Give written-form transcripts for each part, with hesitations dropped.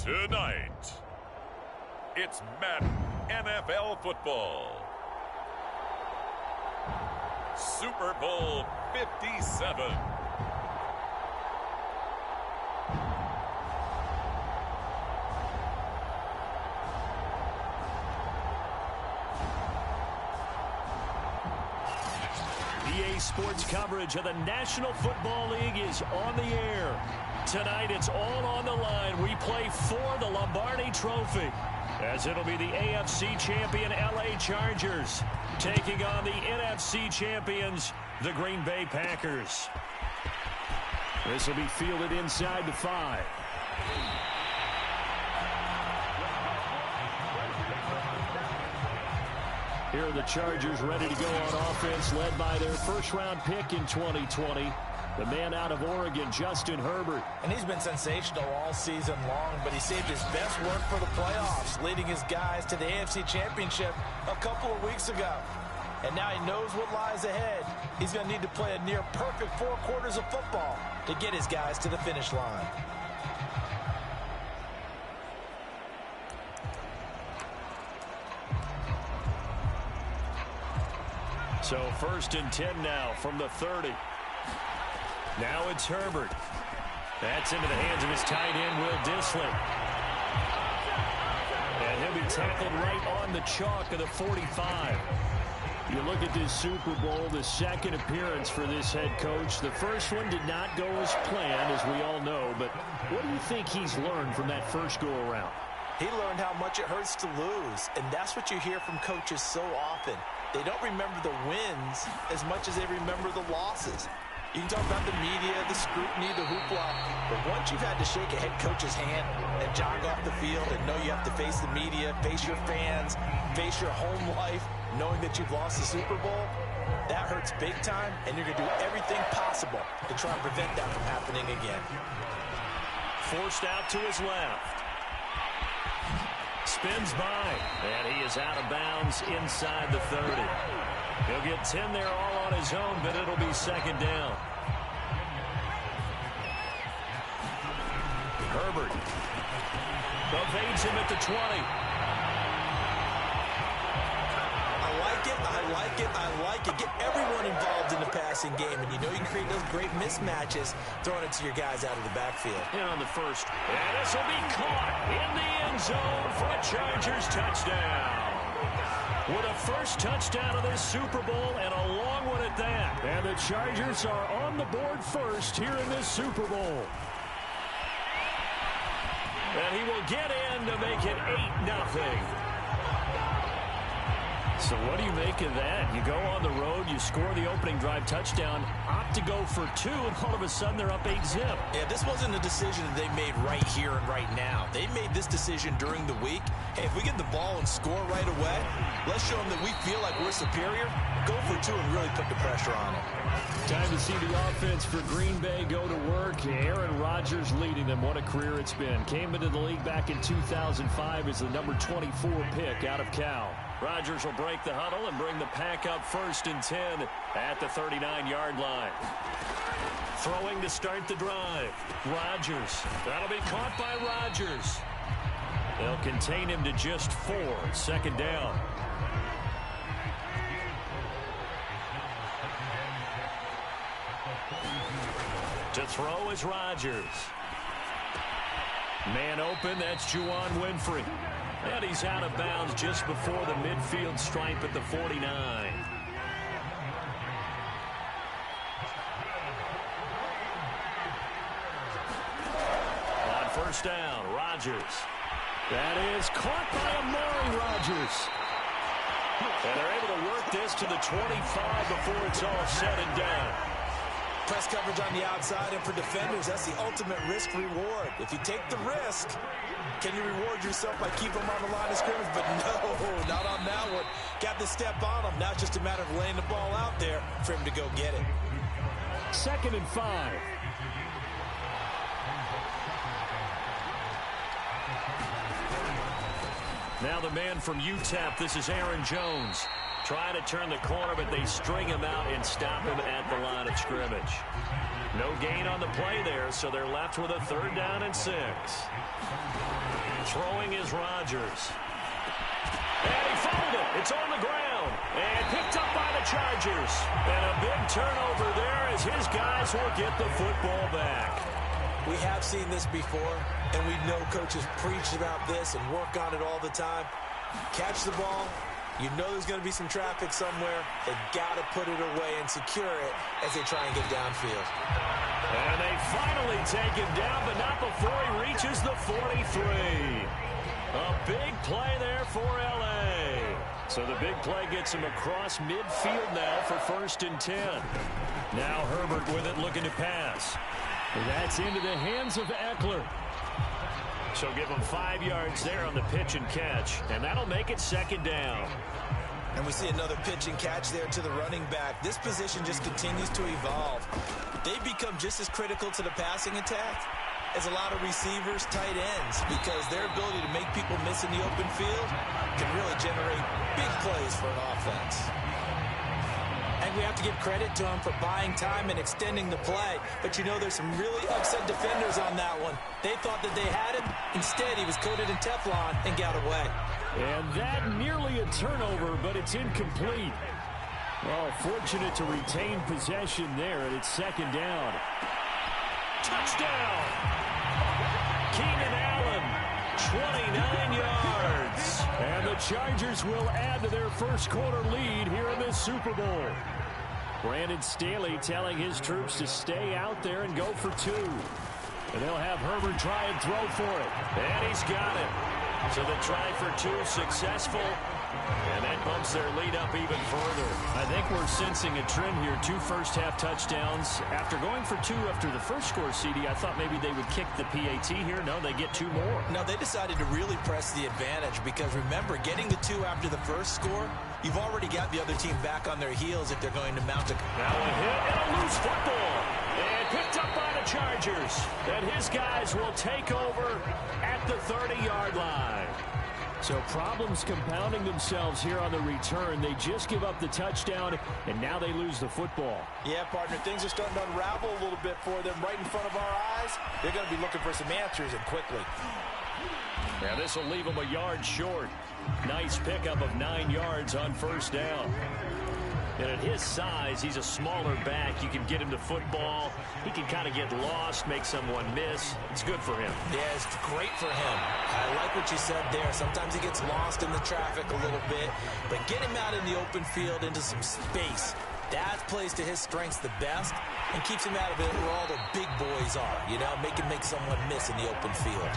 Tonight, it's Madden NFL football. Super Bowl 57. EA Sports coverage of the National Football League is on the air. Tonight, it's all on the line. We play for the Lombardi Trophy, as it'll be the AFC champion LA Chargers taking on the NFC champions, the Green Bay Packers. This will be fielded inside the 5. Here are the Chargers ready to go on offense, led by their first-round pick in 2020. The man out of Oregon, Justin Herbert. And he's been sensational all season long, but he saved his best work for the playoffs, leading his guys to the AFC Championship a couple of weeks ago. And now he knows what lies ahead. He's going to need to play a near-perfect 4 quarters of football to get his guys to the finish line. So 1st and 10 now from the 30. Now it's Herbert. That's into the hands of his tight end, Will Dissly. And he'll be tackled right on the chalk of the 45. You look at this Super Bowl, the second appearance for this head coach. The first one did not go as planned, as we all know. But what do you think he's learned from that first go-around? He learned how much it hurts to lose, and that's what you hear from coaches so often. They don't remember the wins as much as they remember the losses. You can talk about the media, the scrutiny, the hoopla, but once you've had to shake a head coach's hand and jog off the field and know you have to face the media, face your fans, face your home life, knowing that you've lost the Super Bowl, that hurts big time, and you're going to do everything possible to try and prevent that from happening again. Forced out to his left. Spins by, and he is out of bounds inside the 30. He'll get 10 there all on his own, but it'll be 2nd down. Herbert evades him at the 20. I like it. Get everyone involved in the passing game, and you know you can create those great mismatches throwing it to your guys out of the backfield. And on the first, and this will be caught in the end zone for a Chargers touchdown. With a first touchdown of this Super Bowl, and a long one at that. And the Chargers are on the board first here in this Super Bowl. And he will get in to make it 8-0. So what do you make of that? You go on the road, you score the opening drive touchdown, opt to go for 2, and all of a sudden they're up 8-0. Yeah, this wasn't a decision that they made right here and right now. They made this decision during the week. Hey, if we get the ball and score right away, let's show them that we feel like we're superior. Go for 2 and really put the pressure on them. Time to see the offense for Green Bay go to work. Aaron Rodgers leading them. What a career it's been. Came into the league back in 2005 as the number 24 pick out of Cal. Rodgers will break the huddle and bring the pack up 1st and 10 at the 39-yard line. Throwing to start the drive. Rodgers. That'll be caught by Rodgers. They'll contain him to just 4. 2nd down. To throw is Rodgers. Man open, that's Juwan Winfrey. And he's out of bounds just before the midfield stripe at the 49. On 1st down, Rodgers. That is caught by Amari Rodgers. And they're able to work this to the 25 before it's all said and done. Press coverage on the outside, and for defenders, that's the ultimate risk-reward. If you take the risk, can you reward yourself by keeping them on the line of scrimmage? But no, not on that one. Got to step on them. Now it's just a matter of laying the ball out there for him to go get it. 2nd and 5. Now the man from UTEP, this is Aaron Jones. Trying to turn the corner, but they string him out and stop him at the line of scrimmage. No gain on the play there, so they're left with a 3rd down and 6. Throwing is Rodgers. And he fumbled it. It's on the ground. And picked up by the Chargers. And a big turnover there as his guys will get the football back. We have seen this before, and we know coaches preach about this and work on it all the time. Catch the ball. You know there's going to be some traffic somewhere. They've got to put it away and secure it as they try and get downfield. And they finally take him down, but not before he reaches the 43. A big play there for L.A. So the big play gets him across midfield now for 1st and 10. Now Herbert with it, looking to pass. And that's into the hands of Eckler. So give him 5 yards there on the pitch and catch, and that'll make it 2nd down. And we see another pitch and catch there to the running back. This position just continues to evolve. They've become just as critical to the passing attack as a lot of receivers, tight ends, because their ability to make people miss in the open field can really generate big plays for an offense. And we have to give credit to him for buying time and extending the play. But you know there's some really upset defenders on that one. They thought that they had him. Instead, he was coated in Teflon and got away. And that nearly a turnover, but it's incomplete. Well, fortunate to retain possession there, and it's 2nd down. Touchdown! Keenan Allen, 29 yards. And the Chargers will add to their 1st quarter lead here in this Super Bowl. Brandon Staley telling his troops to stay out there and go for 2. And they'll have Herbert try and throw for it. And he's got it. So the try for 2 successful. And that bumps their lead up even further. I think we're sensing a trend here. 2 first-half touchdowns. After going for 2 after the first score, CD, I thought maybe they would kick the PAT here. No, they get 2 more. No, they decided to really press the advantage because, remember, getting the 2 after the first score, you've already got the other team back on their heels if they're going to mount a... Now a hit and a loose football. And picked up by the Chargers. And his guys will take over at the 30-yard line. So problems compounding themselves here on the return. They just give up the touchdown, and now they lose the football. Yeah, partner, things are starting to unravel a little bit for them right in front of our eyes. They're going to be looking for some answers, and quickly. Yeah, this will leave them a yard short. Nice pickup of 9 yards on 1st down. And at his size, he's a smaller back. You can get him to football. He can kind of get lost, make someone miss. It's good for him. Yeah, it's great for him. I like what you said there. Sometimes he gets lost in the traffic a little bit. But get him out in the open field into some space. That plays to his strengths the best and keeps him out of it where all the big boys are. You know, make him make someone miss in the open field.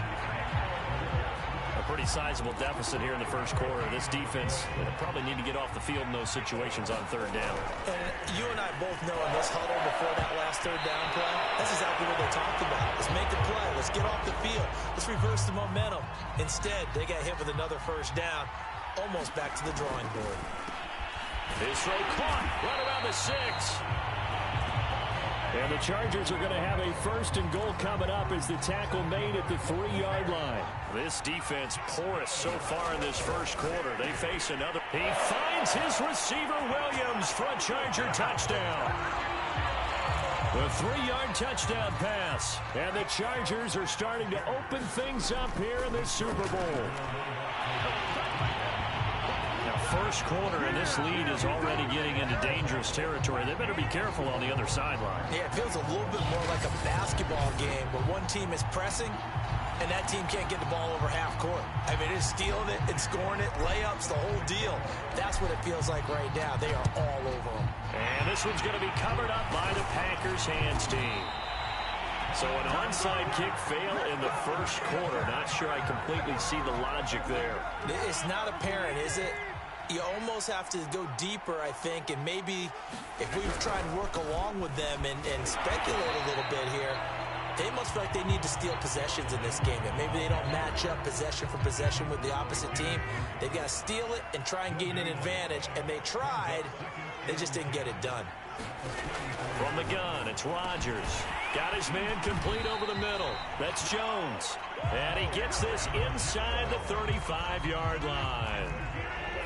Pretty sizable deficit here in the 1st quarter. This defense probably need to get off the field in those situations on 3rd down. And you and I both know in this huddle before that last 3rd down play, that's exactly what they talked about. Let's make the play. Let's get off the field. Let's reverse the momentum. Instead, they got hit with another 1st down, almost back to the drawing board. His throw caught right around the 6. And the Chargers are going to have a 1st and goal coming up as the tackle made at the 3-yard line. This defense porous so far in this 1st quarter. They face another. He finds his receiver Williams for a Charger touchdown. The 3-yard touchdown pass. And the Chargers are starting to open things up here in this Super Bowl. Now, 1st quarter, and this lead is already getting into dangerous territory. They better be careful on the other sideline. Yeah, it feels a little bit more like a basketball game where one team is pressing and that team can't get the ball over half court. I mean, it's stealing it, it's scoring it, layups, the whole deal. That's what it feels like right now. They are all over them. And this one's going to be covered up by the Packers hands team. So an onside kick fail in the 1st quarter. Not sure I completely see the logic there. It's not apparent, is it? You almost have to go deeper, I think, and maybe if we try and work along with them and speculate a little bit here, they must feel like they need to steal possessions in this game. And maybe they don't match up possession for possession with the opposite team. They've got to steal it and try and gain an advantage. And they tried. They just didn't get it done. From the gun, it's Rodgers. Got his man complete over the middle. That's Jones. And he gets this inside the 35-yard line.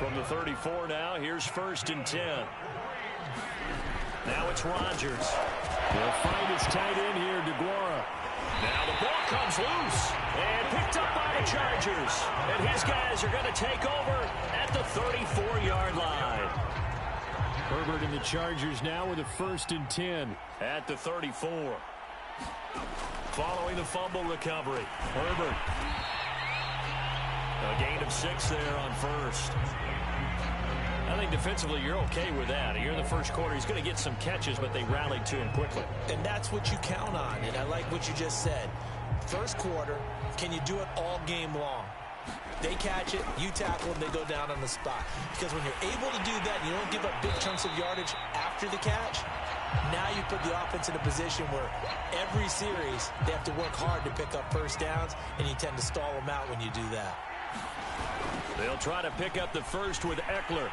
From the 34 now, here's 1st and 10. Now it's Rodgers. He'll find his tight end here, DeGuara. Now the ball comes loose and picked up by the Chargers. And his guys are going to take over at the 34-yard line. Herbert and the Chargers now with a 1st and 10 at the 34. Following the fumble recovery, Herbert. A gain of 6 there on 1st. I think defensively you're okay with that. Here in the first quarter, he's going to get some catches, but they rallied to him quickly. And that's what you count on, and I like what you just said. First quarter, can you do it all game long? They catch it, you tackle, and they go down on the spot. Because when you're able to do that, you don't give up big chunks of yardage after the catch, now you put the offense in a position where every series they have to work hard to pick up first downs, and you tend to stall them out when you do that. They'll try to pick up the first with Eckler.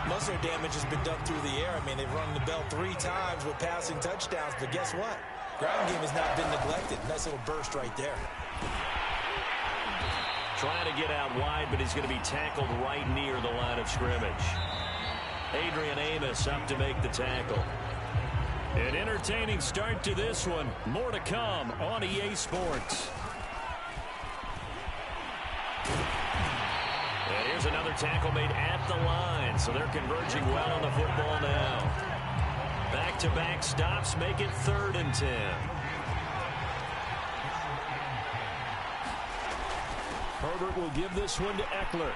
Most of their damage has been done through the air. I mean, they've rung the bell 3 times with passing touchdowns, but guess what? Ground game has not been neglected. Nice little burst right there. Trying to get out wide, but he's going to be tackled right near the line of scrimmage. Adrian Amos up to make the tackle. An entertaining start to this one. More to come on EA Sports. And here's another tackle made at the line, so they're converging well on the football now. Back-to-back stops make it 3rd and 10. Herbert will give this one to Eckler.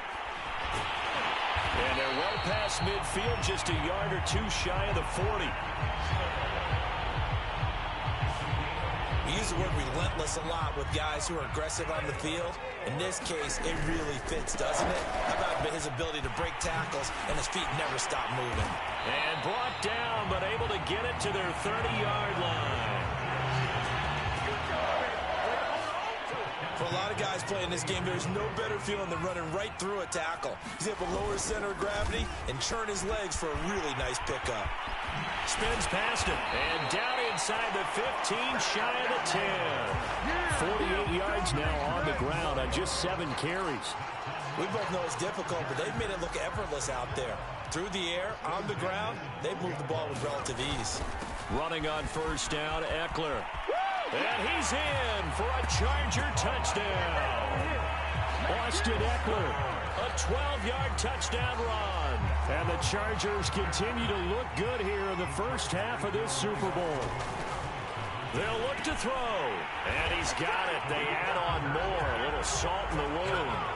And they're well past midfield, just a yard or 2 shy of the 40. We use the word relentless a lot with guys who are aggressive on the field. In this case, it really fits, doesn't it? How about his ability to break tackles and his feet never stop moving? And brought down, but able to get it to their 30-yard line. For a lot of guys playing this game, there's no better feeling than running right through a tackle. He's able to lower his center of gravity and churn his legs for a really nice pickup. Spins past him, and down inside the 15, shy of the 10. 48 yards now on the ground on just 7 carries. We both know it's difficult, but they've made it look effortless out there. Through the air, on the ground, they've moved the ball with relative ease. Running on 1st down, Eckler. And he's in for a Charger touchdown. Austin Eckler, a 12-yard touchdown run. And the Chargers continue to look good here in the first half of this Super Bowl. They'll look to throw. And he's got it. They add on more. A little salt in the wound.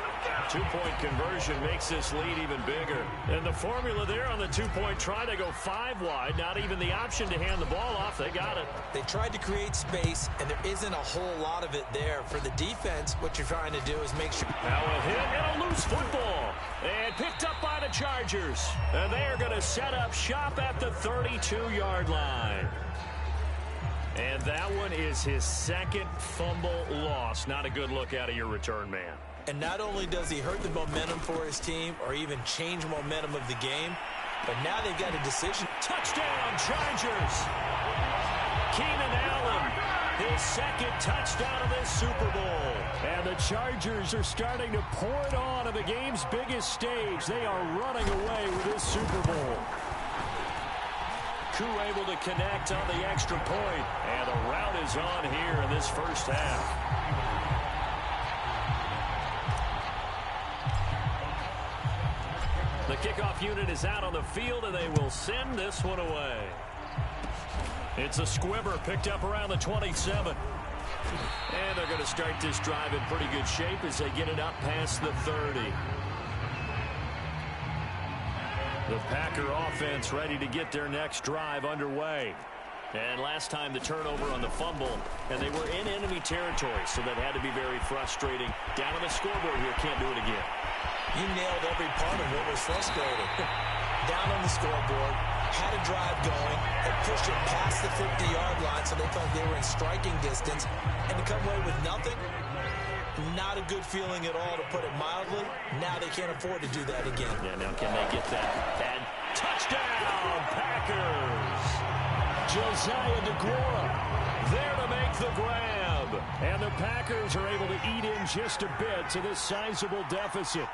2-point conversion makes this lead even bigger. And the formula there on the 2-point try to go 5 wide. Not even the option to hand the ball off. They got it. They tried to create space, and there isn't a whole lot of it there. For the defense, what you're trying to do is make sure. Now a hit and a loose football. And picked up by the Chargers. And they are going to set up shop at the 32-yard line. And that one is his 2nd fumble loss. Not a good look out of your return man. And not only does he hurt the momentum for his team or even change momentum of the game, but now they've got a decision. Touchdown, Chargers! Keenan Allen, his 2nd touchdown of this Super Bowl. And the Chargers are starting to pour it on the game's biggest stage. They are running away with this Super Bowl. Koo able to connect on the extra point. And the rout is on here in this first half. The kickoff unit is out on the field, and they will send this one away. It's a squibber picked up around the 27. And they're going to start this drive in pretty good shape as they get it up past the 30. The Packer offense ready to get their next drive underway. And last time the turnover on the fumble, and they were in enemy territory, so that had to be very frustrating. Down on the scoreboard here, can't do it again. You nailed every part of what was frustrating. Down on the scoreboard, had a drive going, and pushed it past the 50-yard line, so they felt they were in striking distance, and to come away with nothing, not a good feeling at all, to put it mildly. Now they can't afford to do that again. Yeah, now can they get that? And touchdown, Packers! Josiah DeGuara there to make the grab. And the Packers are able to eat in just a bit to this sizable deficit.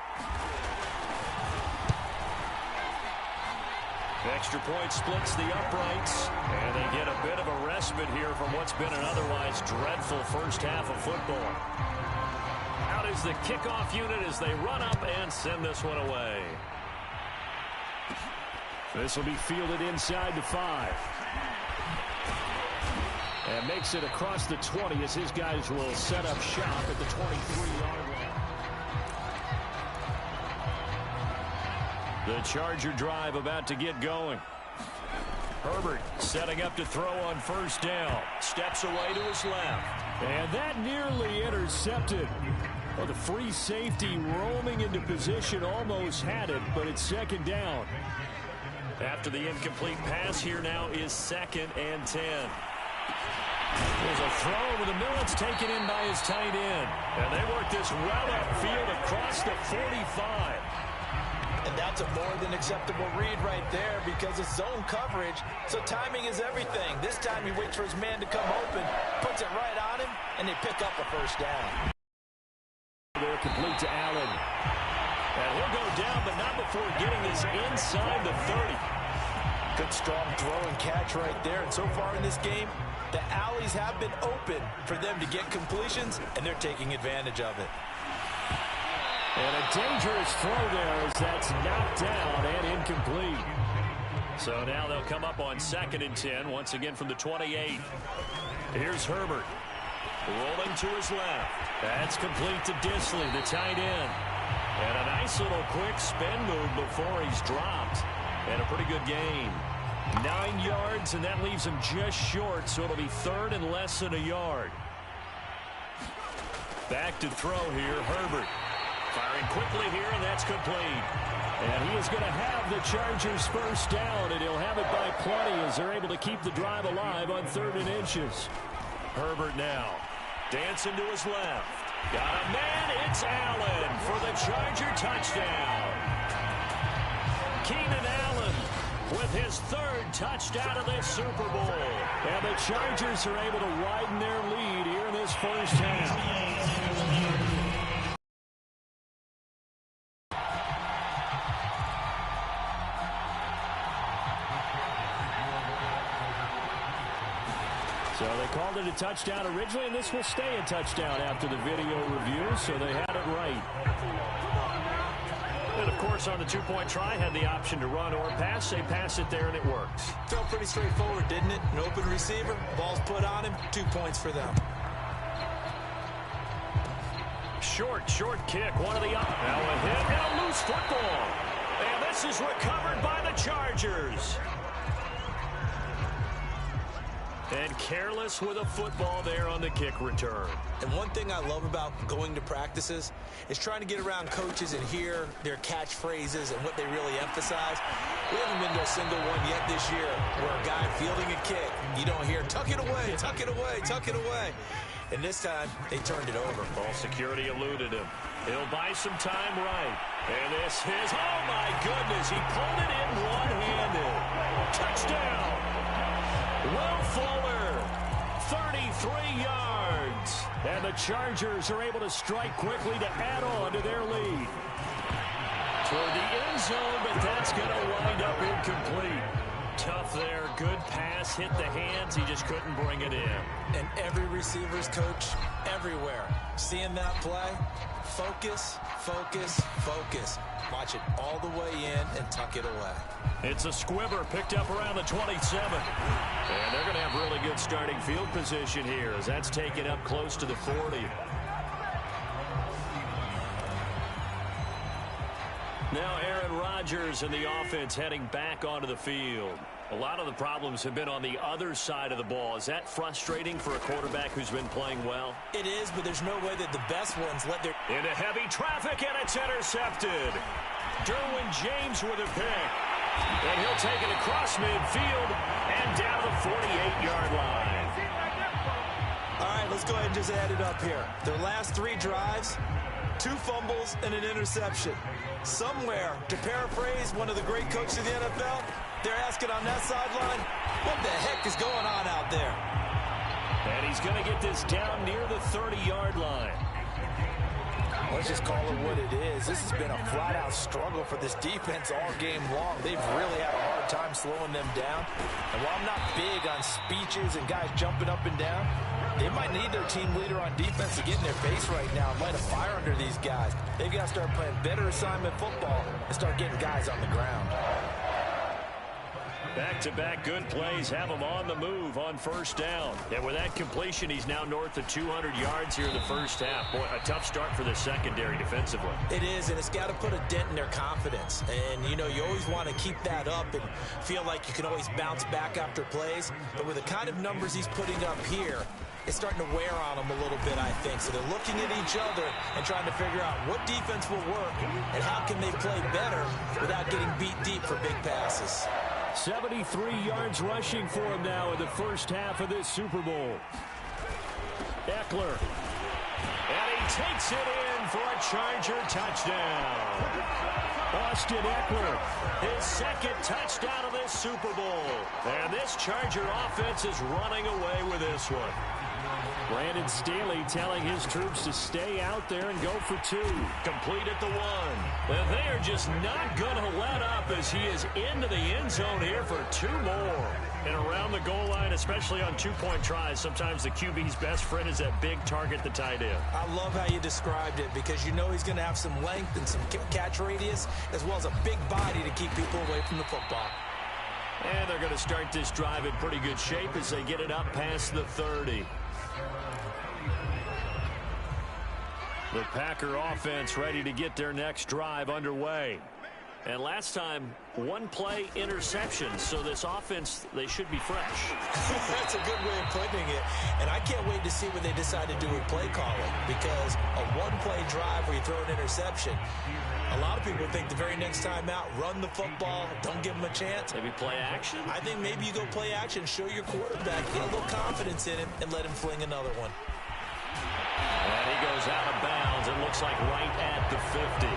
Extra point splits the uprights, and they get a bit of a respite here from what's been an otherwise dreadful first half of football. Out is the kickoff unit as they run up and send this one away. This will be fielded inside the 5. And makes it across the 20 as his guys will set up shop at the 23-yard line. The Charger drive about to get going. Herbert setting up to throw on first down. Steps away to his left. And that nearly intercepted. Well, the free safety roaming into position almost had it, but it's second down. After the incomplete pass, here now is 2nd and 10. There's a throw over the middle. It's taken in by his tight end. And they work this well upfield across the 45. And that's a more than acceptable read right there because it's zone coverage, so timing is everything. This time he waits for his man to come open, puts it right on him, and they pick up a first down. They're complete to Allen. And he'll go down, but not before getting this inside the 30. Good strong throw and catch right there. And so far in this game, the alleys have been open for them to get completions, and they're taking advantage of it. And a dangerous throw there as that's knocked down and incomplete. So now they'll come up on 2nd and 10, once again from the 28. Here's Herbert. Rolling to his left. That's complete to Disley, the tight end. And a nice little quick spin move before he's dropped. And a pretty good gain. 9 yards, and that leaves him just short, so it'll be 3rd and less than a yard. Back to throw here, Herbert. Firing quickly here, and that's complete. And he is going to have the Chargers first down, and he'll have it by plenty as they're able to keep the drive alive on 3rd and inches. Herbert now dancing to his left. Got a man, it's Allen for the Charger touchdown. Keenan Allen with his 3rd touchdown of this Super Bowl. And the Chargers are able to widen their lead here in this first half. So they called it a touchdown originally, and this will stay a touchdown after the video review, so they had it right. And, of course, on the 2-point try, had the option to run or pass. They pass it there, and it works. Felt pretty straightforward, didn't it? An open receiver, ball's put on him, 2 points for them. Short kick, one of the up. Now a hit, and a loose football. And this is recovered by the Chargers. And careless with a football there on the kick return. And one thing I love about going to practices is trying to get around coaches and hear their catchphrases and what they really emphasize. We haven't been to a single one yet this year where a guy fielding a kick, you don't hear, tuck it away, tuck it away, tuck it away. And this time, they turned it over. Ball security eluded him. He'll buy some time right. And this is, oh my goodness, he pulled it in one-handed. Touchdown! Will Fuller, 33 yards. And the Chargers are able to strike quickly to add on to their lead. Toward the end zone, but that's going to wind up incomplete. Tough there, good pass, hit the hands, he just couldn't bring it in. And every receiver's coach everywhere. Seeing that play, focus, focus, focus. Watch it all the way in and tuck it away. It's a squibber picked up around the 27. And they're going to have really good starting field position here as that's taken up close to the 40. Now Aaron Rodgers and the offense heading back onto the field. A lot of the problems have been on the other side of the ball. Is that frustrating for a quarterback who's been playing well? It is, but there's no way that the best ones let their... Into heavy traffic, and it's intercepted. Derwin James with a pick. And he'll take it across midfield and down the 48-yard line. All right, let's go ahead and just add it up here. Their last 3 drives, 2 fumbles and an interception. Somewhere, to paraphrase one of the great coaches of the NFL, they're asking on that sideline, what the heck is going on out there? And he's going to get this down near the 30-yard line. Let's just call it what it is. This has been a flat-out struggle for this defense all game long. They've really had a hard time slowing them down. And while I'm not big on speeches and guys jumping up and down, they might need their team leader on defense to get in their face right now and light a fire under these guys. They've got to start playing better assignment football and start getting guys on the ground. Back-to-back good plays have him on the move on first down. And with that completion, he's now north of 200 yards here in the first half. Boy, a tough start for the secondary defensively. It is, and it's got to put a dent in their confidence. And, you know, you always want to keep that up and feel like you can always bounce back after plays. But with the kind of numbers he's putting up here, it's starting to wear on them a little bit, I think. So they're looking at each other and trying to figure out what defense will work and how can they play better without getting beat deep for big passes. 73 yards rushing for him now in the first half of this Super Bowl. Eckler. And he takes it in for a Charger touchdown. Austin Eckler, his second touchdown of this Super Bowl. And this Charger offense is running away with this one. Brandon Staley telling his troops to stay out there and go for two. Complete at the one. And they are just not going to let up as he is into the end zone here for two more. And around the goal line, especially on two-point tries, sometimes the QB's best friend is that big target, the tight end. I love how you described it because you know he's going to have some length and some catch radius as well as a big body to keep people away from the football. And they're going to start this drive in pretty good shape as they get it up past the 30. The Packer offense ready to get their next drive underway. And last time, one-play interception. So this offense, they should be fresh. That's a good way of putting it. And I can't wait to see what they decide to do with play calling. Because a one-play drive where you throw an interception, a lot of people think the very next time out, run the football, don't give them a chance. Maybe play action? I think maybe you go play action, show your quarterback, get a little confidence in him, and let him fling another one. And he goes out of bounds. It looks like right at the 50.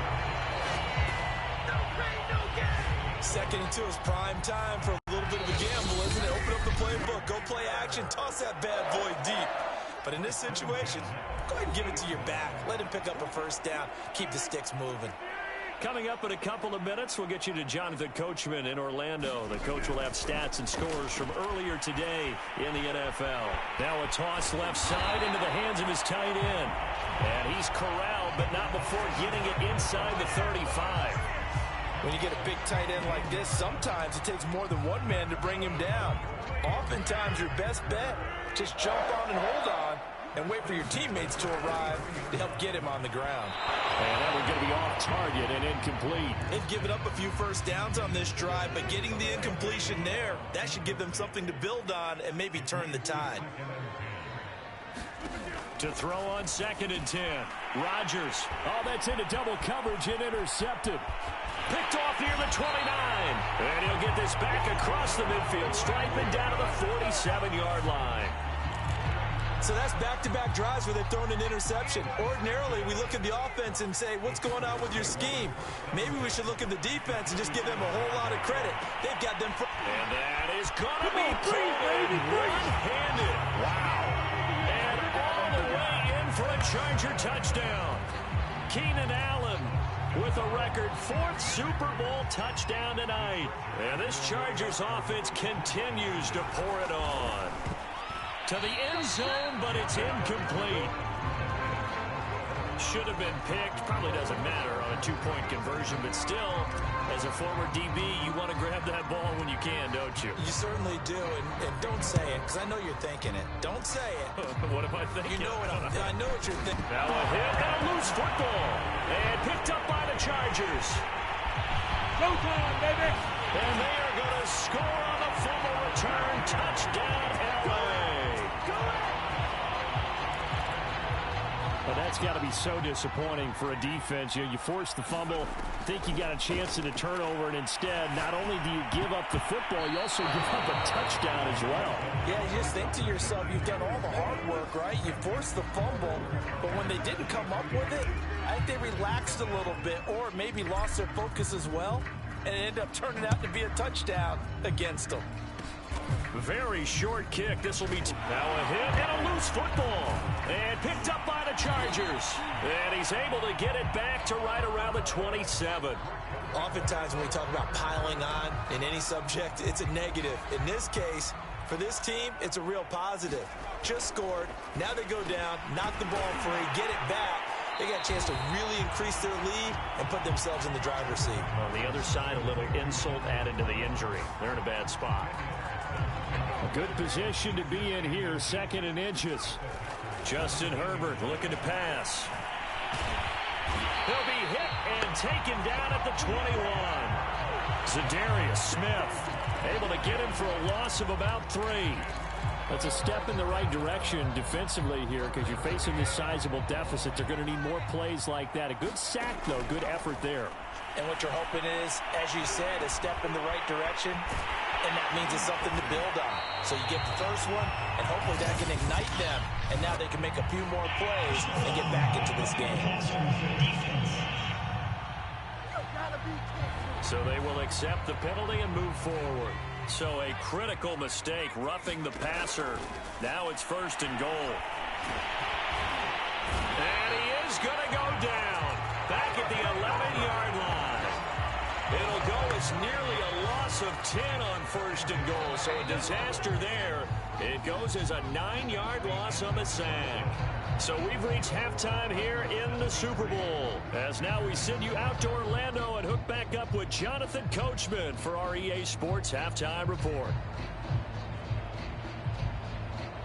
Second and two is prime time for a little bit of a gamble, isn't it? Open up the playbook, go play action, toss that bad boy deep. But in this situation, go ahead and give it to your back. Let him pick up a first down. Keep the sticks moving. Coming up in a couple of minutes, we'll get you to Jonathan Coachman in Orlando. The coach will have stats and scores from earlier today in the NFL. Now a toss left side into the hands of his tight end. And he's corralled, but not before getting it inside the 35. When you get a big tight end like this, sometimes it takes more than one man to bring him down. Oftentimes, your best bet, just jump on and hold on and wait for your teammates to arrive to help get him on the ground. And that one's going to be off target and incomplete. They've given up a few first downs on this drive, but getting the incompletion there, that should give them something to build on and maybe turn the tide. To throw on 2nd and 10. Rodgers. Oh, that's into double coverage and intercepted. Picked off near the 29. And he'll get this back across the midfield, striping down to the 47-yard line. So that's back-to-back drives where they've thrown an interception. Ordinarily, we look at the offense and say, what's going on with your scheme? Maybe we should look at the defense and just give them a whole lot of credit. They've got them. And that is going to be one-handed. Wow. And all the way in for a Charger touchdown. Keenan Allen with a record 4th Super Bowl touchdown tonight. And this Chargers offense continues to pour it on. To the end zone, but it's incomplete. Should have been picked. Probably doesn't matter on a two-point conversion, but still, as a former DB, you want to grab that ball when you can, don't you? You certainly do, and don't say it, because I know you're thinking it. Don't say it. What am I thinking? You know what I know what you're thinking. Now a hit and a loose football. And picked up by the Chargers. Showtime, baby! And they are going to score on the fumble return. Touchdown, LA. But that's got to be so disappointing for a defense. You force the fumble, think you got a chance at a turnover, and instead, not only do you give up the football, you also give up a touchdown as well. Yeah, you just think to yourself, you've done all the hard work, right? You forced the fumble, but when they didn't come up with it, I think they relaxed a little bit or maybe lost their focus as well, and it ended up turning out to be a touchdown against them. Very short kick. This will be now a hit and a loose football. And picked up by the Chargers. And he's able to get it back to right around the 27. Oftentimes when we talk about piling on in any subject, it's a negative. In this case, for this team, it's a real positive. Just scored. Now they go down, knock the ball free, get it back. They got a chance to really increase their lead and put themselves in the driver's seat. On the other side, a little insult added to the injury. They're in a bad spot. A good position to be in here, 2nd and inches. Justin Herbert looking to pass. He'll be hit and taken down at the 21. Zadarius Smith able to get him for a loss of about 3. That's a step in the right direction defensively here because you're facing this sizable deficit. They're going to need more plays like that. A good sack, though. Good effort there. And what you're hoping is, as you said, a step in the right direction, and that means it's something to build on. So you get the first one, and hopefully that can ignite them, and now they can make a few more plays and get back into this game. So they will accept the penalty and move forward. So a critical mistake, roughing the passer. Now it's 1st and goal. And he is going to go down. Back at the 11-yard line. It'll go as nearly a loss of 10 on 1st and goal. So a disaster there. It goes as a 9-yard loss on the sack. So we've reached halftime here in the Super Bowl. As now we send you out to Orlando and hook back up with Jonathan Coachman for our EA Sports Halftime Report.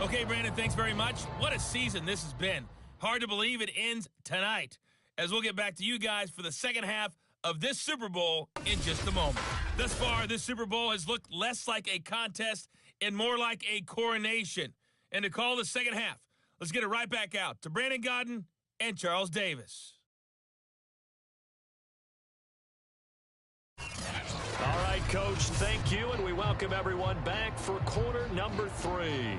Okay, Brandon, thanks very much. What a season this has been. Hard to believe it ends tonight, as we'll get back to you guys for the second half of this Super Bowl in just a moment. Thus far, this Super Bowl has looked less like a contest and more like a coronation. And to call the second half, let's get it right back out to Brandon Godden and Charles Davis. All right, Coach, thank you, and we welcome everyone back for quarter number 3.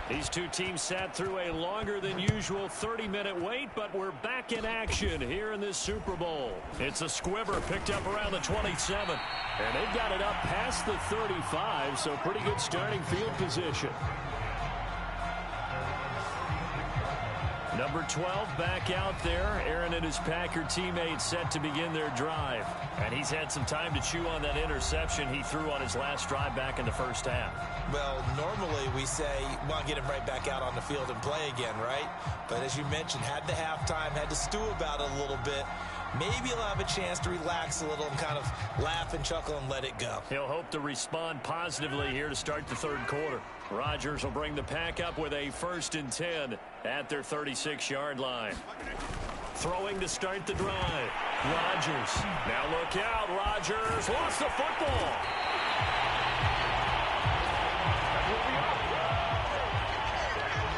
These two teams sat through a longer than usual 30-minute wait, but we're back in action here in this Super Bowl. It's a squibber picked up around the 27, and they've got it up past the 35, so pretty good starting field position. Number 12 back out there. Aaron and his Packer teammates set to begin their drive. And he's had some time to chew on that interception he threw on his last drive back in the first half. Well, normally we say, well, get him right back out on the field and play again, right? But as you mentioned, had the halftime, had to stew about it a little bit. Maybe he'll have a chance to relax a little and kind of laugh and chuckle and let it go. He'll hope to respond positively here to start the third quarter. Rodgers will bring the pack up with a 1st and 10 at their 36-yard line. Throwing to start the drive. Rodgers. Now look out. Rodgers lost the football.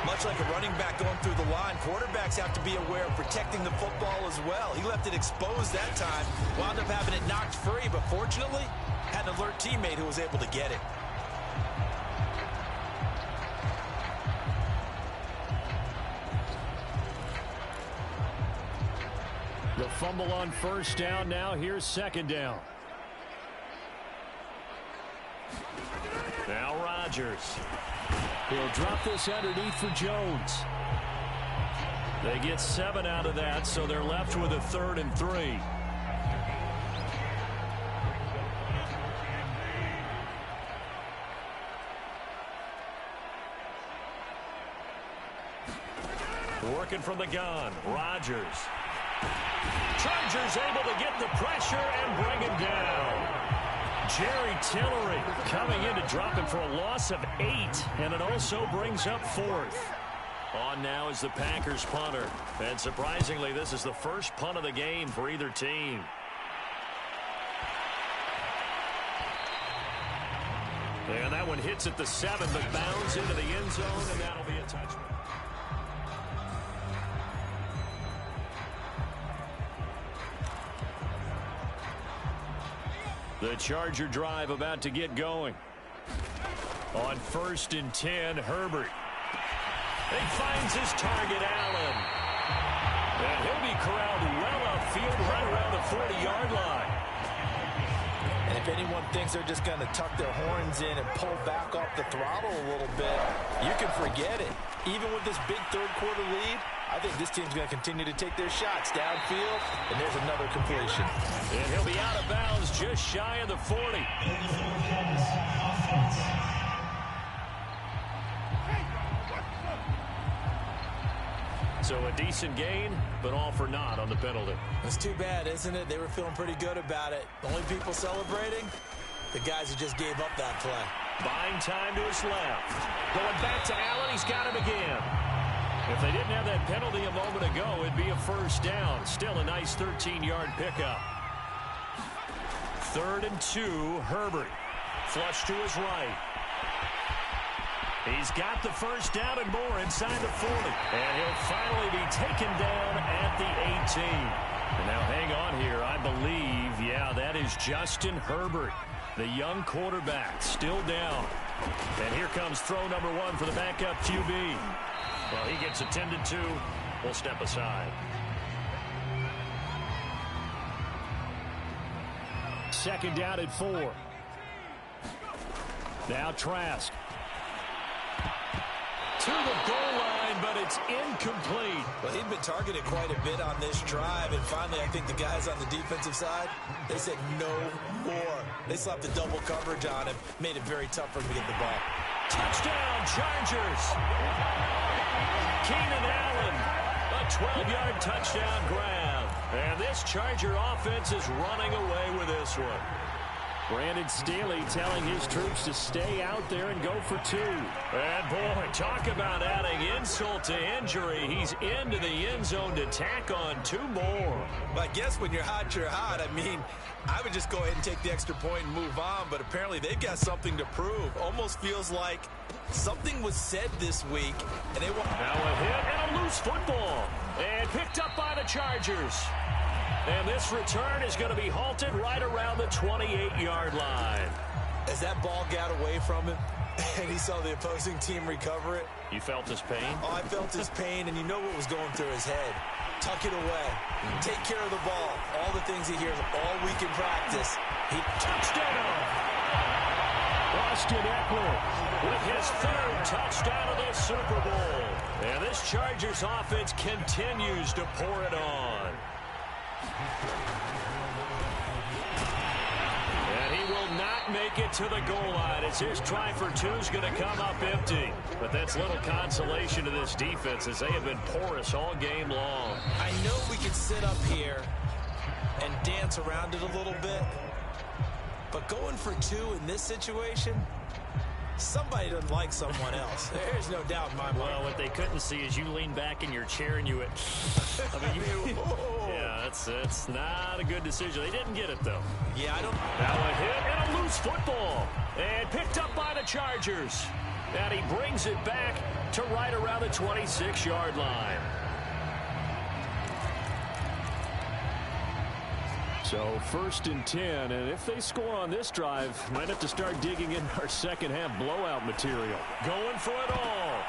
Much like a running back going through the line, quarterbacks have to be aware of protecting the football as well. He left it exposed that time, wound up having it knocked free, but fortunately, had an alert teammate who was able to get it. The fumble on 1st down. Now here's 2nd down. Now Rodgers. He'll drop this underneath for Jones. They get 7 out of that, so they're left with a 3rd and 3. Working from the gun. Rodgers. Chargers able to get the pressure and bring him down. Jerry Tillery coming in to drop him for a loss of 8, and it also brings up 4th. On now is the Packers punter, and surprisingly, this is the first punt of the game for either team. And that one hits at the 7, but bounds into the end zone, and that'll be a touchdown. The Charger drive about to get going. On 1st and 10, Herbert. He finds his target, Allen. And he'll be corralled well upfield right around the 40-yard line. And if anyone thinks they're just going to tuck their horns in and pull back off the throttle a little bit, you can forget it. Even with this big third-quarter lead, I think this team's going to continue to take their shots downfield, and there's another completion. And he'll be out of bounds just shy of the 40. So a decent gain, but all for naught on the penalty. It's too bad, isn't it? They were feeling pretty good about it. The only people celebrating, the guys who just gave up that play. Buying time to his left. Going back to Allen, he's got him again. If they didn't have that penalty a moment ago, it'd be a first down. Still a nice 13-yard pickup. 3rd and 2, Herbert. Flush to his right. He's got the first down and more inside the 40. And he'll finally be taken down at the 18. And now hang on here. I believe, yeah, that is Justin Herbert, the young quarterback, still down. And here comes throw number 1 for the backup QB. Well, he gets attended to. We'll step aside. 2nd down at 4. Now Trask. To the goal line, but it's incomplete. Well, he'd been targeted quite a bit on this drive, and finally I think the guys on the defensive side, they said no more. They slapped the double coverage on him, made it very tough for him to get the ball. Touchdown, Chargers. Keenan Allen, a 12-yard touchdown grab. And this Charger offense is running away with this one. Brandon Staley telling his troops to stay out there and go for 2. And, boy, talk about adding insult to injury. He's into the end zone to tack on 2 more. Well, I guess when you're hot, you're hot. I mean, I would just go ahead and take the extra point and move on, but apparently they've got something to prove. Almost feels like something was said this week, and they want... Now a hit and a loose football. And picked up by the Chargers. And this return is going to be halted right around the 28-yard line. As that ball got away from him, and he saw the opposing team recover it. You felt his pain? Oh, I felt his pain, and you know what was going through his head. Tuck it away. Take care of the ball. All the things he hears all week in practice. Touchdown! Austin Eckler with his 3rd touchdown of the Super Bowl. And this Chargers offense continues to pour it on. And he will not make it to the goal line as his try for 2 is going to come up empty. But that's little consolation to this defense as they have been porous all game long. I know we can sit up here and dance around it a little bit, but going for 2 in this situation, somebody doesn't like someone else. There's no doubt in my mind. Well, what they couldn't see is you lean back in your chair and you went, I mean, yeah, that's not a good decision. They didn't get it, though. Yeah, I don't... Now a hit and a loose football. And picked up by the Chargers. And he brings it back to right around the 26-yard line. So 1st and 10, and if they score on this drive, might have to start digging in our second-half blowout material. Going for it all.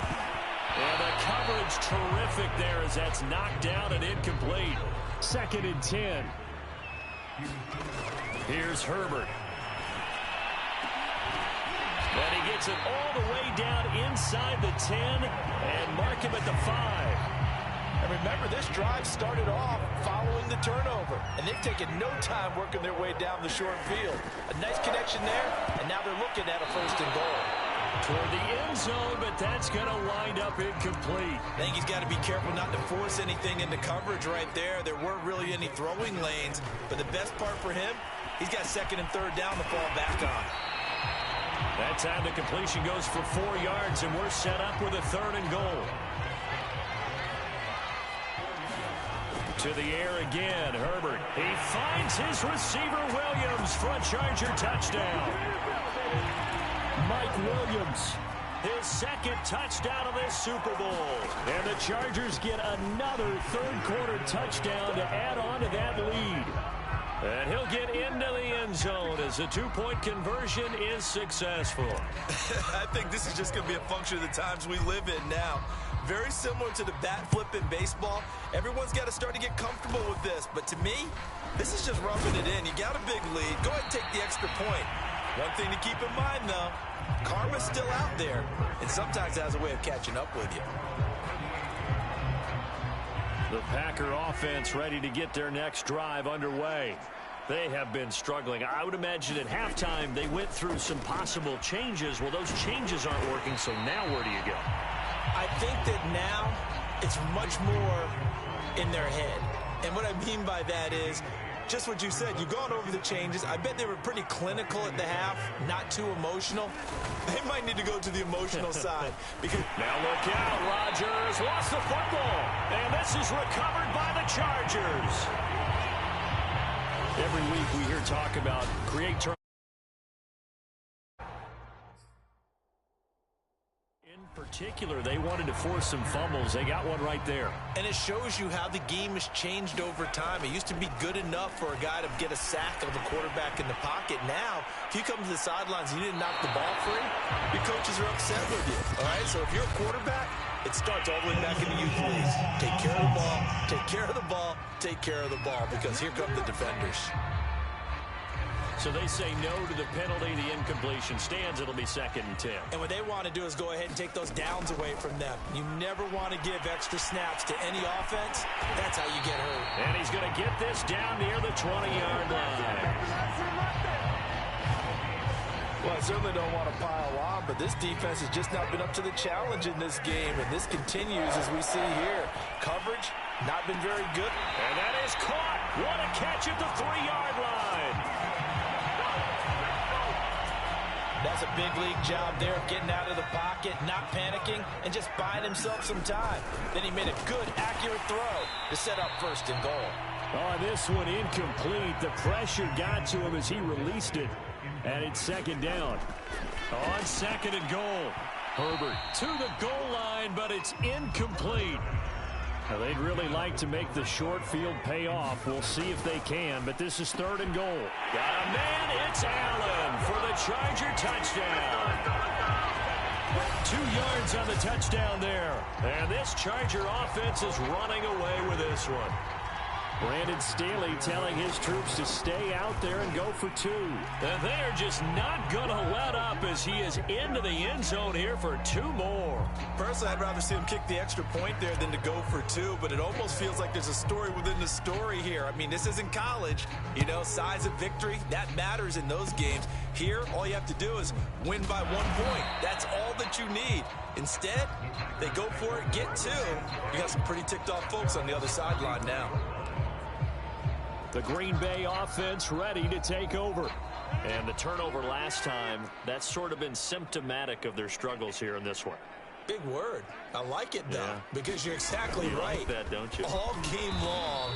And the coverage terrific there as that's knocked down and incomplete. 2nd and 10. Here's Herbert. And he gets it all the way down inside the 10 and mark him at the 5. And remember, this drive started off following the turnover, and they've taken no time working their way down the short field. A nice connection there, and now they're looking at a 1st and goal. Toward the end zone, but that's going to wind up incomplete. I think he's got to be careful not to force anything into coverage right there. There weren't really any throwing lanes, but the best part for him, He's got second and third down to fall back on. That time the completion goes for 4 yards, and we're set up with a 3rd and goal. To the air again, Herbert. He finds his receiver, Williams, for a Charger touchdown. Mike Williams, his 2nd touchdown of this Super Bowl. And the Chargers get another 3rd quarter touchdown to add on to that lead. And he'll get into the end zone as the 2-point conversion is successful. I think this is just going to be a function of the times we live in now. Very similar to the bat flip in baseball. Everyone's got to start to get comfortable with this. But to me, this is just rubbing it in. You got a big lead. Go ahead and take the extra point. One thing to keep in mind, though, karma's still out there, and sometimes has a way of catching up with you. The Packer offense ready to get their next drive underway. They have been struggling. I would imagine at halftime they went through some possible changes. Well, those changes aren't working, so now where do you go? I think that now it's much more in their head. And what I mean by that is just what you said. You've gone over the changes. I bet they were pretty clinical at the half, not too emotional. They might need to go to the emotional side. Because now look out. Rodgers lost the football. And this is recovered by the Chargers. Every week we hear talk about create turnovers. In particular, they wanted to force some fumbles. They got one right there. And it shows you how the game has changed over time. It used to be good enough for a guy to get a sack of a quarterback in the pocket. Now, if you come to the sidelines and you didn't knock the ball free, your coaches are upset with you. All right, so if you're a quarterback, it starts all the way back in the youth leagues. Take care of the ball, take care of the ball, take care of the ball, because here come the defenders. So they say no to the penalty. The incompletion stands. It'll be 2nd and 10. And what they want to do is go ahead and take those downs away from them. You never want to give extra snaps to any offense. That's how you get hurt. And he's going to get this down near the 20-yard line. Well, I certainly don't want to pile on, but this defense has just not been up to the challenge in this game, and this continues as we see here. Coverage, not been very good. And that is caught. What a catch at the 3-yard line. That's a big league job there of getting out of the pocket, not panicking, and just buying himself some time. Then he made a good, accurate throw to set up 1st and goal. Oh, this one incomplete. The pressure got to him as he released it. And it's 2nd down. On 2nd and goal. Herbert to the goal line, but it's incomplete. Now, they'd really like to make the short field pay off. We'll see if they can, but this is 3rd and goal. Got a man, it's Allen for the Charger touchdown. 2 yards on the touchdown there. And this Charger offense is running away with this one. Brandon Staley telling his troops to stay out there and go for 2. And they are just not going to let up as he is into the end zone here for 2 more. Personally, I'd rather see him kick the extra point there than to go for 2, but it almost feels like there's a story within the story here. I mean, this isn't college. You know, size of victory, that matters in those games. Here, all you have to do is win by 1 point. That's all that you need. Instead, they go for it, get 2. You got some pretty ticked off folks on the other sideline now. The Green Bay offense ready to take over. And the turnover last time, that's sort of been symptomatic of their struggles here in this one. Big word. I like it, though, because you're exactly right. Like that, don't you? All game long,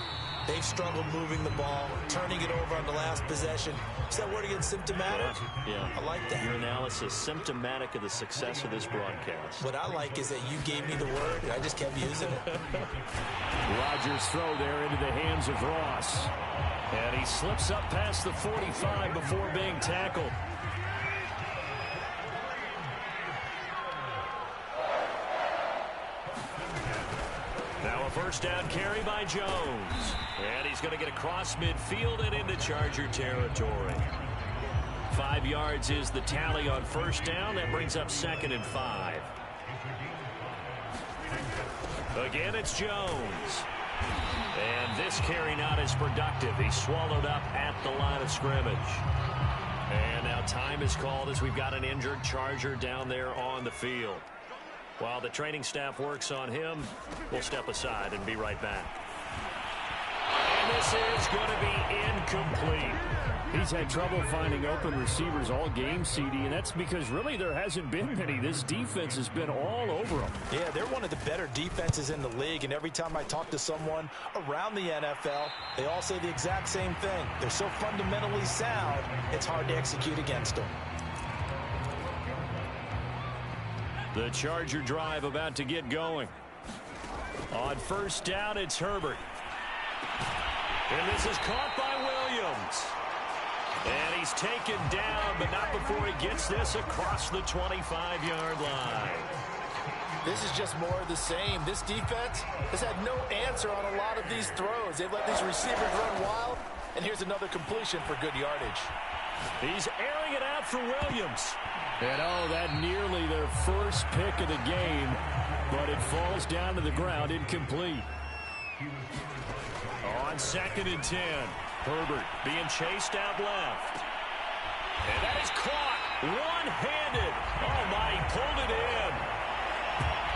they've struggled moving the ball, turning it over on the last possession. Is that word again, symptomatic? Yeah. I like that. Your analysis, symptomatic of the success of this broadcast. What I like is that you gave me the word, and I just kept using it. Rodgers' throw there into the hands of Ross. And he slips up past the 45 before being tackled. Now a first down carry by Jones. And he's going to get across midfield and into Charger territory. 5 yards is the tally on first down. That brings up 2nd and 5. Again, it's Jones. And this carry not as productive. He's swallowed up at the line of scrimmage. And now time is called as we've got an injured Charger down there on the field. While the training staff works on him, we'll step aside and be right back. And this is going to be incomplete. He's had trouble finding open receivers all game, CD, and that's because really there hasn't been many. This defense has been all over them. Yeah, they're one of the better defenses in the league, and every time I talk to someone around the NFL, they all say the exact same thing. They're so fundamentally sound, it's hard to execute against them. The Charger drive about to get going. On first down, it's Herbert. And this is caught by Williams. And he's taken down, but not before he gets this across the 25-yard line. This is just more of the same. This defense has had no answer on a lot of these throws. They've let these receivers run wild, and here's another completion for good yardage. He's airing it out for Williams. And, oh, that nearly their first pick of the game, but it falls down to the ground, incomplete. On 2nd and 10, Herbert being chased out left. And that is caught one-handed. Oh, my, he pulled it in.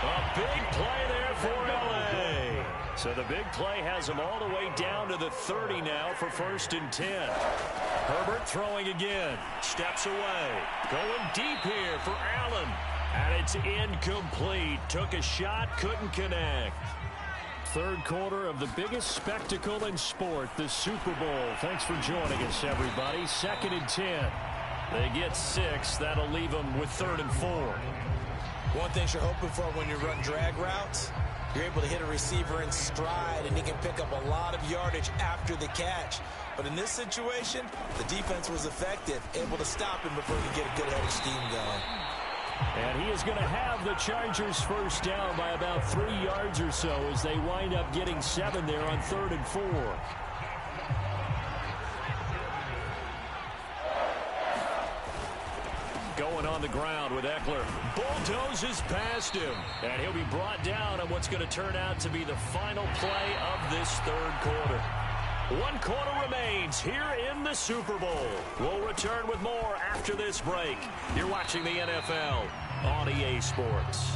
A big play there for L.A. So the big play has him all the way down to the 30 now for 1st and 10. Herbert throwing again. Steps away. Going deep here for Allen. And it's incomplete. Took a shot, couldn't connect. Third quarter of the biggest spectacle in sport, the Super Bowl. Thanks for joining us, everybody. 2nd and 10. They get 6. That'll leave them with 3rd and 4. One thing you're hoping for when you run drag routes, you're able to hit a receiver in stride, and he can pick up a lot of yardage after the catch. But in this situation, the defense was effective, able to stop him before he could get a good head of steam going. And he is going to have the Chargers first down by about 3 yards or so as they wind up getting 7 there on 3rd and 4. Going on the ground with Eckler. Bulldozes past him. And he'll be brought down on what's going to turn out to be the final play of this 3rd quarter. 1 quarter remains here in the Super Bowl. We'll return with more after this break. You're watching the NFL on EA Sports.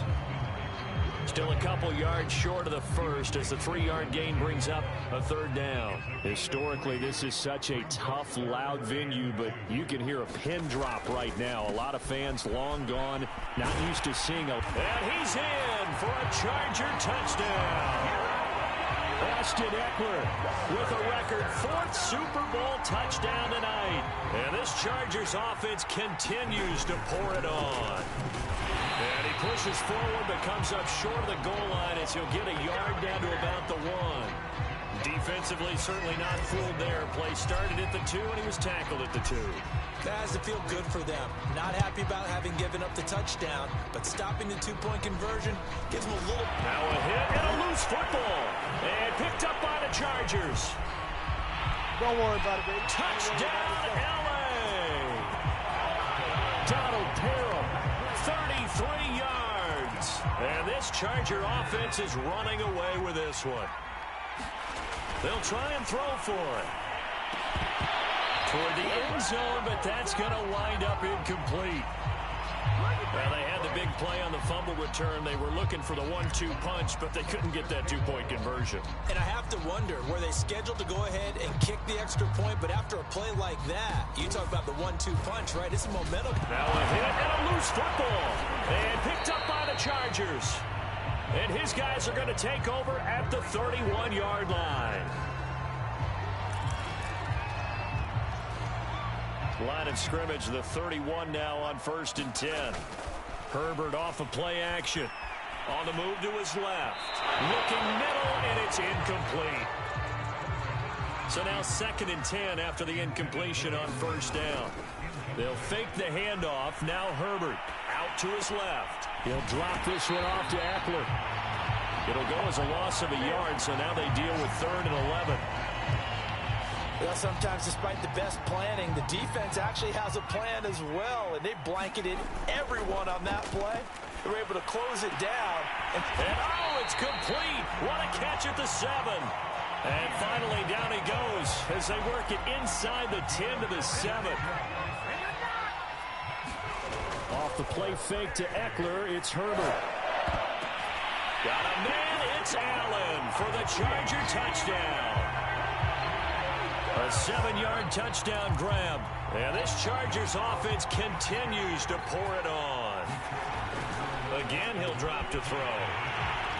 Still a couple yards short of the first as the 3-yard gain brings up a 3rd down. Historically, this is such a tough, loud venue, but you can hear a pin drop right now. A lot of fans long gone, not used to seeing a... And he's in for a Charger touchdown. Austin Eckler with a record 4th Super Bowl touchdown tonight. And this Chargers offense continues to pour it on. And he pushes forward but comes up short of the goal line as he'll get a yard down to about the 1. Defensively, certainly not fooled there. Play started at the 2 and he was tackled at the 2. That has to feel good for them. Not happy about having given up the touchdown, but stopping the 2-point conversion gives them a little... Now a hit and a loose football. And picked up by the Chargers. Don't worry about it, baby. Touchdown, L.A. Donald Parham, 33 yards. And this Charger offense is running away with this one. They'll try and throw for it. Toward the end zone, but that's going to wind up incomplete. Well, they had the big play on the fumble return. They were looking for the 1-2 punch, but they couldn't get that 2-point conversion. And I have to wonder, were they scheduled to go ahead and kick the extra point, but after a play like that, you talk about the 1-2 punch, right? It's a momentum. Now a hit and a loose football. And picked up by the Chargers. And his guys are going to take over at the 31-yard line. Line of scrimmage, the 31 now on 1st and 10. Herbert off of play action. On the move to his left. Looking middle, and it's incomplete. So now 2nd and 10 after the incompletion on 1st down. They'll fake the handoff. Now Herbert out to his left. He'll drop this one off to Eckler. It'll go as a loss of a yard, so now they deal with 3rd and 11. Well, sometimes despite the best planning, the defense actually has a plan as well, and they blanketed everyone on that play. They were able to close it down. And oh, it's complete. What a catch at the 7. And finally down he goes as they work it inside the 10 to the 7. Off the play fake to Eckler, it's Herbert. Got a man, it's Allen for the Charger touchdown. A 7-yard touchdown grab. And this Chargers offense continues to pour it on. Again, he'll drop to throw.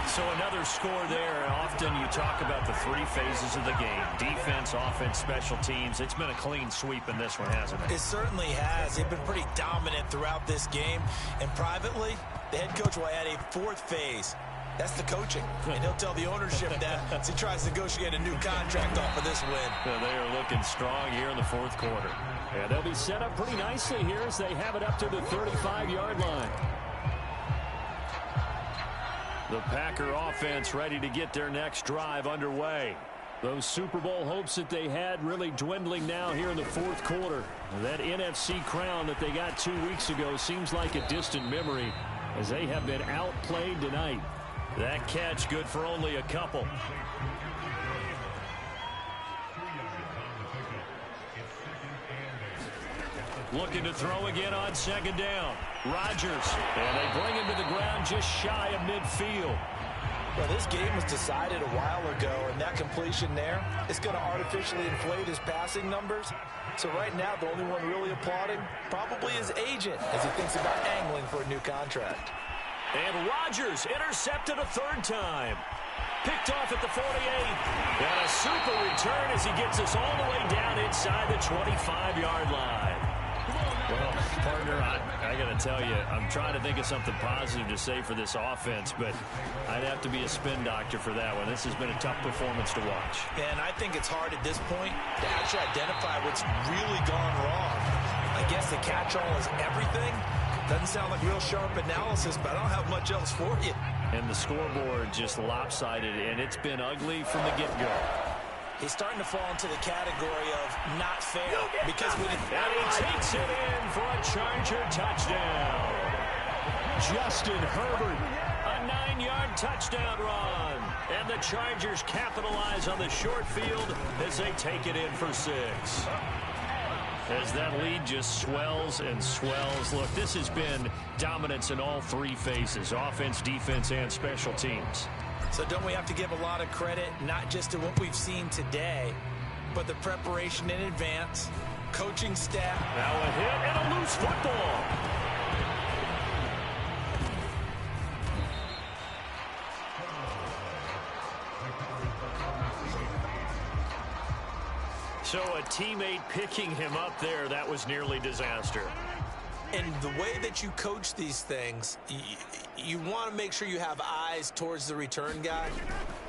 So another score there. Often you talk about the three phases of the game. Defense, offense, special teams. It's been a clean sweep in this one, hasn't it? It certainly has. They've been pretty dominant throughout this game. And privately, the head coach will add a fourth phase. That's the coaching. And he'll tell the ownership that as he tries to negotiate a new contract off of this win. So they are looking strong here in the fourth quarter. Yeah, they'll be set up pretty nicely here as they have it up to the 35-yard line. The Packer offense ready to get their next drive underway. Those Super Bowl hopes that they had really dwindling now here in the fourth quarter. That NFC crown that they got 2 weeks ago seems like a distant memory as they have been outplayed tonight. That catch good for only a couple. Looking to throw again on second down. Rodgers. And they bring him to the ground just shy of midfield. Well, this game was decided a while ago, and that completion there is going to artificially inflate his passing numbers. So right now, the only one really applauding probably his agent as he thinks about angling for a new contract. And Rodgers intercepted a third time. Picked off at the 48. And a super return as he gets us all the way down inside the 25-yard line. Well, partner, I got to tell you, I'm trying to think of something positive to say for this offense, but I'd have to be a spin doctor for that one. This has been a tough performance to watch. And I think it's hard at this point to actually identify what's really gone wrong. I guess the catch-all is everything. Doesn't sound like real sharp analysis, but I don't have much else for you. And the scoreboard just lopsided, and it's been ugly from the get-go. He's starting to fall into the category of not fair. Because when and he takes it in for a Charger touchdown. Justin Herbert. A 9-yard touchdown run. And the Chargers capitalize on the short field as they take it in for 6. As that lead just swells and swells. Look, this has been dominance in all three phases, offense, defense, and special teams. So don't we have to give a lot of credit, not just to what we've seen today, but the preparation in advance, coaching staff. Now a hit and a loose football. So a teammate picking him up there, that was nearly disaster. And the way that you coach these things, you want to make sure you have eyes towards the return guy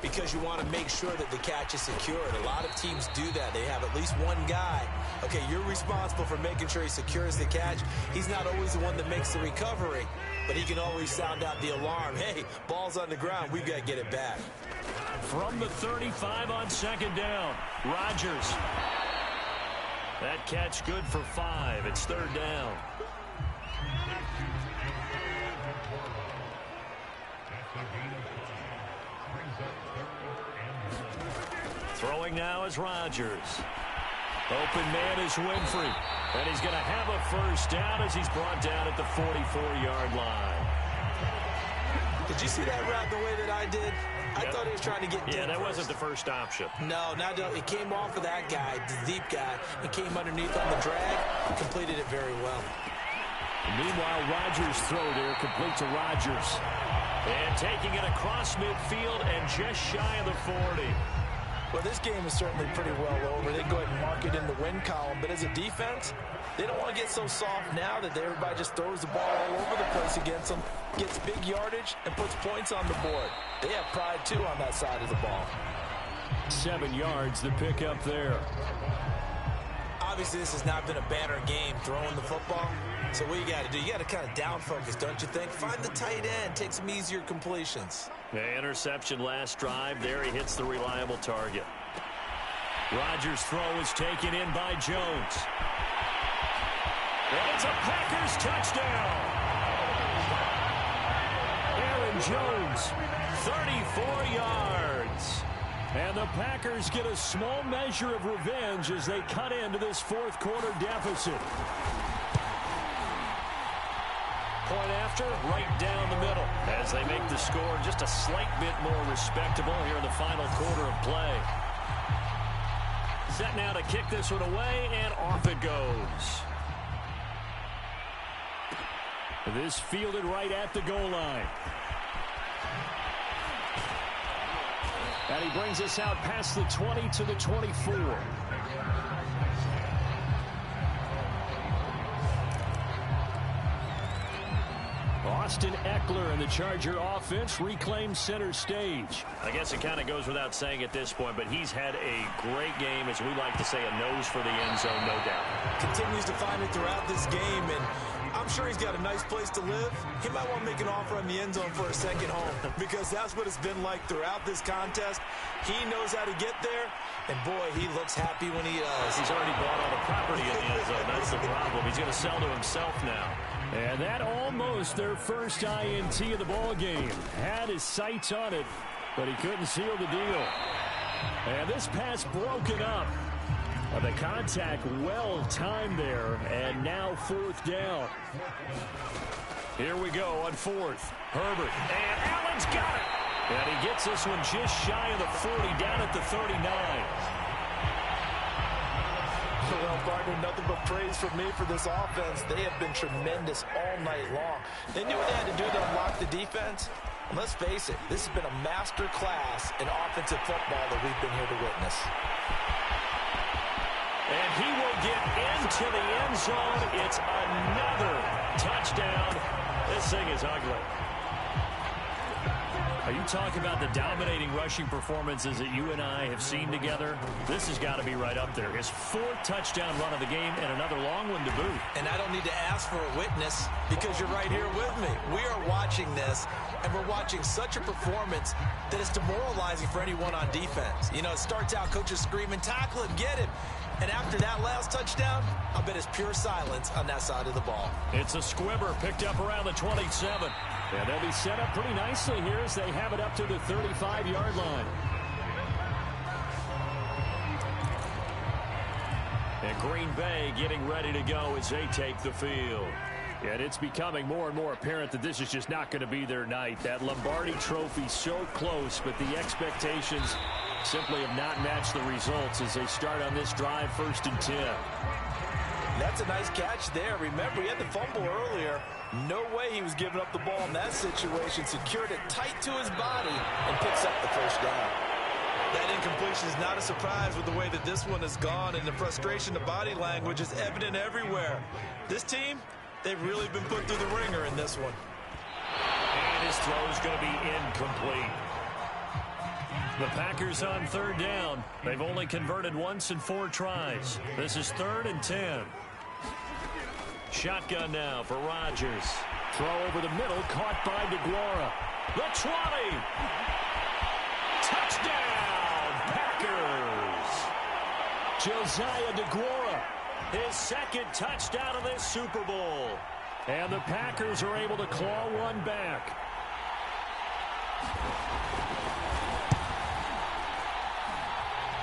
because you want to make sure that the catch is secured. A lot of teams do that. They have at least one guy. Okay, you're responsible for making sure he secures the catch. He's not always the one that makes the recovery, but he can always sound out the alarm. Hey, ball's on the ground. We've got to get it back. From the 35 on second down, Rodgers. That catch good for 5. It's third down. Throwing now is Rodgers. Open man is Winfrey. And he's going to have a first down as he's brought down at the 44-yard line. Did you see that route the way that I did? I thought he was trying to get deep. Yeah, that first. wasn't the first option. No, it came off of that guy, the deep guy. It came underneath on the drag, completed it very well. Meanwhile, Rodgers' throw there, complete to Rodgers. And taking it across midfield and just shy of the 40. Well, this game is certainly pretty well over. They go ahead and mark it in the win column. But as a defense, they don't want to get so soft now that everybody just throws the ball all over the place against them, gets big yardage, and puts points on the board. They have pride, too, on that side of the ball. 7 yards, the pickup there. Obviously, this has not been a banner game throwing the football. So what you got to do, you got to kind of down focus, don't you think? Find the tight end, take some easier completions. The interception last drive. There he hits the reliable target. Rodgers' throw is taken in by Jones. And it's a Packers touchdown. Aaron Jones, 34 yards. And the Packers get a small measure of revenge as they cut into this fourth quarter deficit. Point after, right down the middle as they make the score just a slight bit more respectable here in the final quarter of play. set now to kick this one away, and off it goes. This fielded right at the goal line. And he brings us out past the 20 to the 24. Austin Eckler and the Charger offense reclaims center stage. I guess it kind of goes without saying at this point, but he's had a great game, as we like to say, a nose for the end zone, no doubt. Continues to find it throughout this game, and I'm sure he's got a nice place to live. He might want to make an offer on the end zone for a second home, because that's what it's been like throughout this contest. He knows how to get there, and boy, he looks happy when he does. He's already bought all the property in the end zone. That's the problem. He's going to sell to himself now. And that almost their first INT of the ball game. Had his sights on it, but he couldn't seal the deal. And this pass broken up. The contact well timed there, and now fourth down. Here we go on fourth. Herbert, and Allen's got it. And he gets this one just shy of the 40, down at the 39. Well, partner, nothing but praise from me for this offense. They have been tremendous all night long. They knew what they had to do to unlock the defense. And let's face it, this has been a master class in offensive football that we've been here to witness. And he will get into the end zone. It's another touchdown. This thing is ugly. Are you talking about the dominating rushing performances that you and I have seen together? This has got to be right up there. His fourth touchdown run of the game and another long one to boot. And I don't need to ask for a witness because you're right here with me. We are watching this, and we're watching such a performance that it's demoralizing for anyone on defense. You know, it starts out coaches screaming, tackle him, get him. And after that last touchdown, I bet it's pure silence on that side of the ball. It's a squibber picked up around the 27. And they'll be set up pretty nicely here as they have it up to the 35-yard line. And Green Bay getting ready to go as they take the field. And it's becoming more and more apparent that this is just not going to be their night. That Lombardi trophy so close, but the expectations simply have not matched the results as they start on this drive, 1st and 10. That's a nice catch there. Remember, he had the fumble earlier. No way he was giving up the ball in that situation. Secured it tight to his body and picks up the first down. That incompletion is not a surprise with the way that this one has gone, and the frustration, the body language is evident everywhere. This team, they've really been put through the ringer in this one. And his throw is going to be incomplete. The Packers on 3rd down. They've only converted once in 4 tries. This is 3rd and 10. Shotgun now for Rodgers. Throw over the middle, caught by DeGuara. The 20. Touchdown, Packers. Josiah DeGuara, his 2nd touchdown of this Super Bowl. And the Packers are able to claw one back.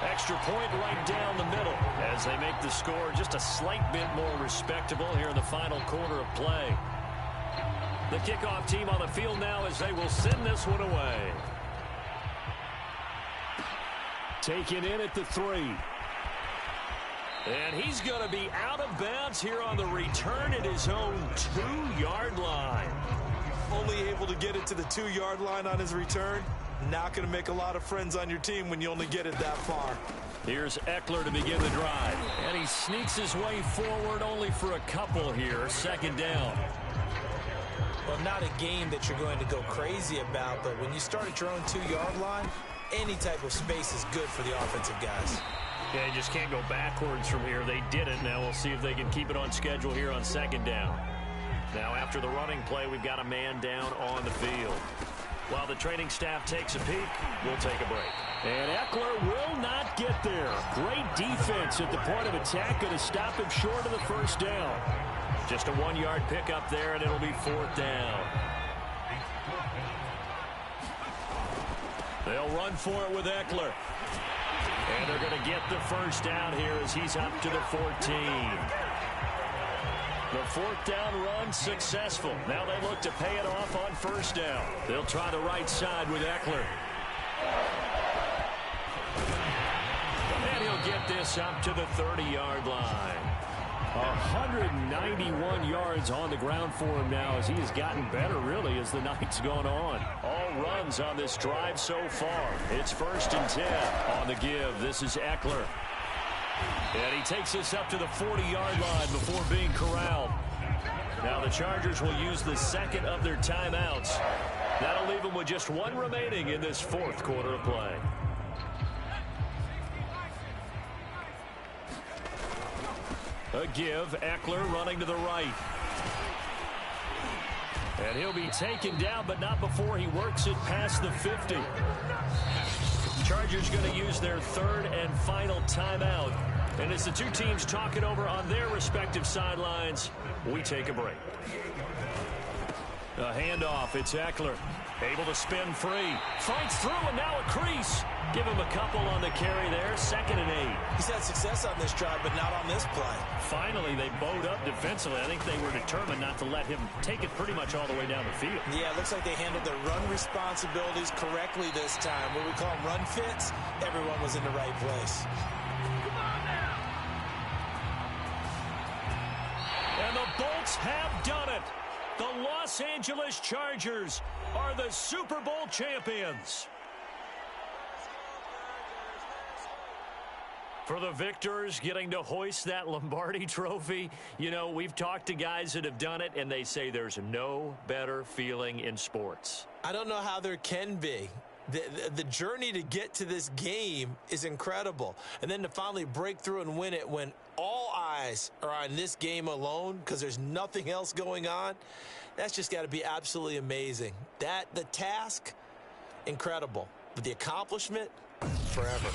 Extra point right down the middle as they make the score just a slight bit more respectable here in the final quarter of play. The kickoff team on the field now as they will send this one away. Taken in at the 3. And he's going to be out of bounds here on the return at his own 2-yard line. Only able to get it to the 2-yard line on his return. Not going to make a lot of friends on your team when you only get it that far. Here's Eckler to begin the drive. And he sneaks his way forward only for a couple here. 2nd down. Well, not a game that you're going to go crazy about, but when you start at your own 2-yard line, any type of space is good for the offensive guys. Yeah, you just can't go backwards from here. They did it. Now we'll see if they can keep it on schedule here on 2nd down. Now after the running play, we've got a man down on the field. While the training staff takes a peek, we'll take a break. And Eckler will not get there. Great defense at the point of attack, going to stop him short of the 1st down. Just a 1-yard pickup there, and it'll be 4th down. They'll run for it with Eckler. And they're going to get the 1st down here as he's up to the 14. The 4th down run successful. Now they look to pay it off on 1st down. They'll try the right side with Eckler. And he'll get get this up to the 30-yard line. 191 yards on the ground for him now as he has gotten better, really, as the night's gone on. All runs on this drive so far. It's 1st and 10 on the give. This is Eckler. And he takes us up to the 40-yard line before being corralled. Now the Chargers will use the second of their timeouts. That'll leave them with just one remaining in this 4th quarter of play. A give, Eckler running to the right. And he'll be taken down, but not before he works it past the 50. Chargers going to use their 3rd and final timeout. And as the two teams talk it over on their respective sidelines, we take a break. A handoff, it's Eckler. Able to spin free. Fights through, and now a crease. Give him a couple on the carry there. 2nd and 8. He's had success on this drive, but not on this play. Finally, they bowed up defensively. I think they were determined not to let him take it pretty much all the way down the field. Yeah, it looks like they handled their run responsibilities correctly this time. What we call them run fits, everyone was in the right place. And the Bolts have done it. The Los Angeles Chargers are the Super Bowl champions. For the victors, getting to hoist that Lombardi trophy, you know, we've talked to guys that have done it, and they say there's no better feeling in sports. I don't know how there can be. The journey to get to this game is incredible. And then to finally break through and win it when all eyes are on this game alone because there's nothing else going on, that's just got to be absolutely amazing. The task, incredible. But the accomplishment, forever.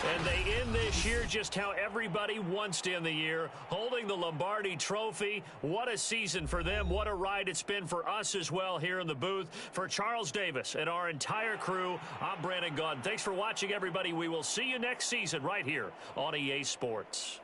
And they end this year just how everybody wants to end the year, holding the Lombardi trophy. What a season for them. What a ride it's been for us as well here in the booth. For Charles Davis and our entire crew, I'm Brandon Gaudin. Thanks for watching, everybody. We will see you next season right here on EA Sports.